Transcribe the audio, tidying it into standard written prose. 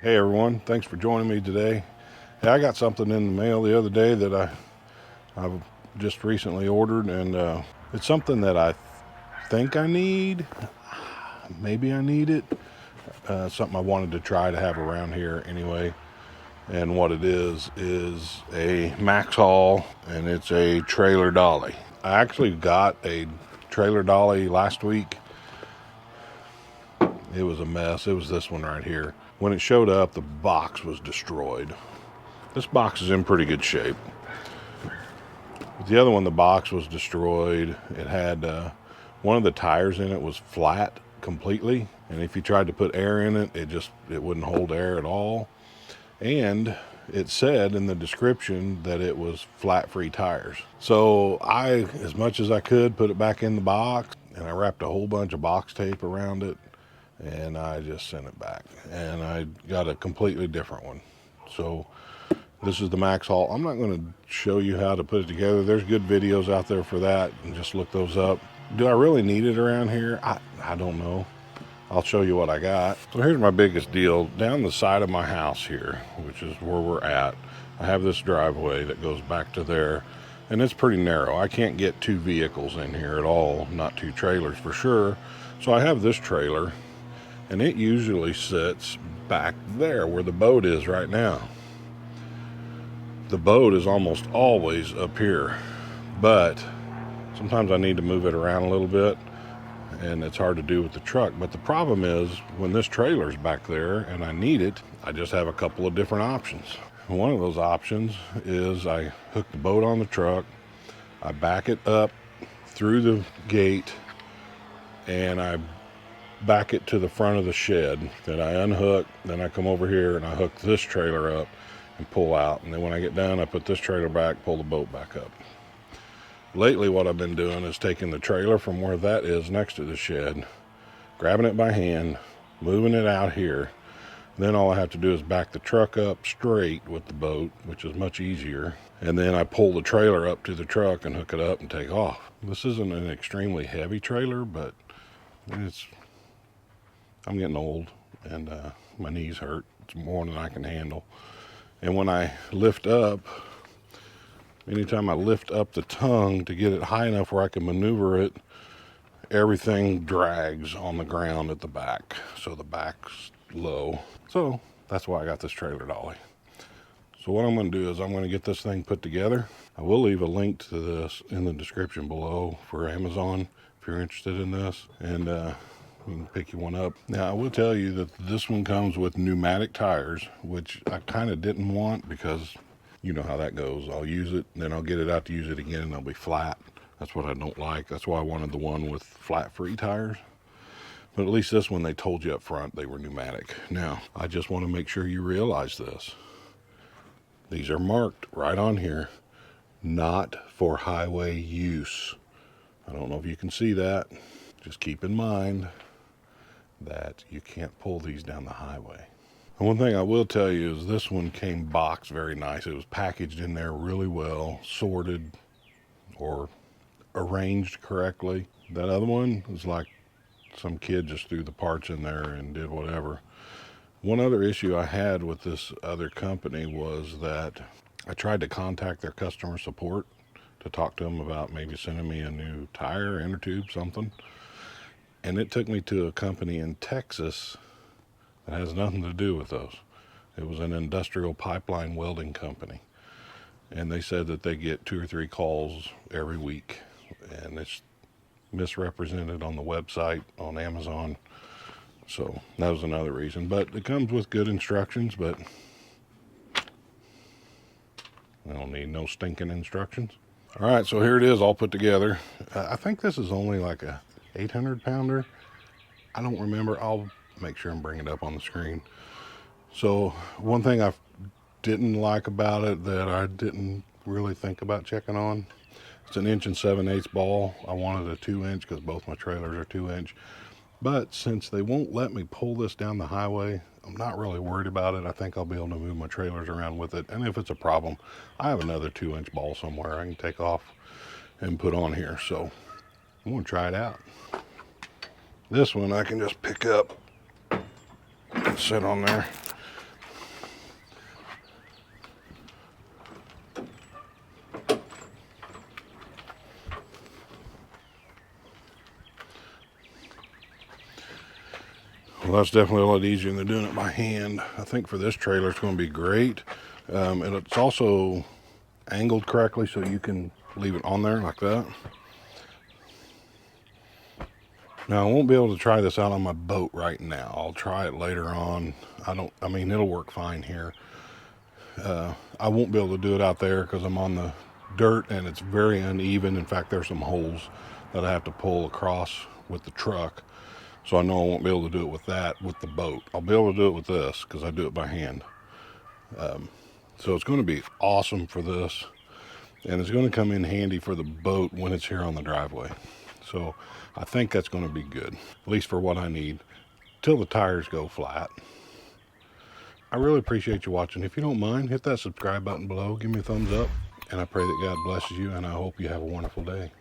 Hey everyone, thanks for joining me today. Hey, I got something in the mail the other day that I've just recently ordered, and it's something that I think I need. Maybe I need it. Something I wanted to try to have around here anyway. And what it is a Maxxhaul, and it's a trailer dolly. I actually got a trailer dolly last week. It was a mess. It was this one right here. When it showed up, the box was destroyed. This box is in pretty good shape. But the other one, the box was destroyed. It had one of the tires in it was flat completely, and if you tried to put air in it, it wouldn't hold air at all. And it said in the description that it was flat free tires. So I, as much as I could, put it back in the box, and I wrapped a whole bunch of box tape around it, and I just sent it back, and I got a completely different one. So this is the Maxxhaul. I'm not going to show you how to put it together. There's good videos out there for that, and just look those up. Do I really need it around here? I don't know. I'll show you what I got. So here's my biggest deal. Down the side of my house here, which is where we're at, I have this driveway that goes back to there, and it's pretty narrow. I can't get two vehicles in here at all, not two trailers for sure. So I have this trailer, and it usually sits back there where the boat is right now. The boat is almost always up here, but sometimes I need to move it around a little bit, and it's hard to do with the truck. But the problem is, when this trailer's back there and I need it, I just have a couple of different options. And one of those options is I hook the boat on the truck, I back it up through the gate, and I back it to the front of the shed. Then I unhook, then I come over here and I hook this trailer up and pull out, and then when I get done, I put this trailer back, pull the boat back up. Lately, what I've been doing is taking the trailer from where that is next to the shed, grabbing it by hand, moving it out here. Then all I have to do is back the truck up straight with the boat, which is much easier. And then I pull the trailer up to the truck and hook it up and take off. This isn't an extremely heavy trailer, but I'm getting old, and my knees hurt. It's more than I can handle. And when I lift up, anytime I lift up the tongue to get it high enough where I can maneuver it, everything drags on the ground at the back. So the back's low. So that's why I got this trailer dolly. So what I'm going to do is I'm going to get this thing put together. I will leave a link to this in the description below for Amazon if you're interested in this. And you can pick you one up. Now, I will tell you that this one comes with pneumatic tires, which I kind of didn't want because you know how that goes. I'll use it, then I'll get it out to use it again, and they'll be flat. That's what I don't like. That's why I wanted the one with flat-free tires. But at least this one, they told you up front they were pneumatic. Now, I just want to make sure you realize this. These are marked right on here, not for highway use. I don't know if you can see that. Just keep in mind that you can't pull these down the highway. And one thing I will tell you is this one came boxed very nice. It was packaged in there really well, sorted or arranged correctly. That other one was like some kid just threw the parts in there and did whatever. One other issue I had with this other company was that I tried to contact their customer support to talk to them about maybe sending me a new tire, inner tube, something. And it took me to a company in Texas that has nothing to do with those. It was an industrial pipeline welding company. And they said that they get 2 or 3 calls every week. And it's misrepresented on the website, on Amazon. So that was another reason. But it comes with good instructions, but I don't need no stinking instructions. All right, so here it is all put together. I think this is only like a 800 pounder. I don't remember. I'll make sure and bring it up on the screen. So one thing I didn't like about it that I didn't really think about checking on, it's an 1 7/8 ball. I wanted a 2-inch because both my trailers are 2-inch. But since they won't let me pull this down the highway, I'm not really worried about it. I think I'll be able to move my trailers around with it. And if it's a problem, I have another 2-inch ball somewhere I can take off and put on here. So I'm going to try it out. This one I can just pick up and sit on there. Well, that's definitely a lot easier than doing it by hand. I think for this trailer it's going to be great. And it's also angled correctly so you can leave it on there like that. Now, I won't be able to try this out on my boat right now. I'll try it later on. I mean, it'll work fine here. I won't be able to do it out there because I'm on the dirt and it's very uneven. In fact, there's some holes that I have to pull across with the truck. So I know I won't be able to do it with that, with the boat. I'll be able to do it with this because I do it by hand. So it's going to be awesome for this. And it's going to come in handy for the boat when it's here on the driveway. So I think that's going to be good, at least for what I need, till the tires go flat. I really appreciate you watching. If you don't mind, hit that subscribe button below. Give me a thumbs up. And I pray that God blesses you, and I hope you have a wonderful day.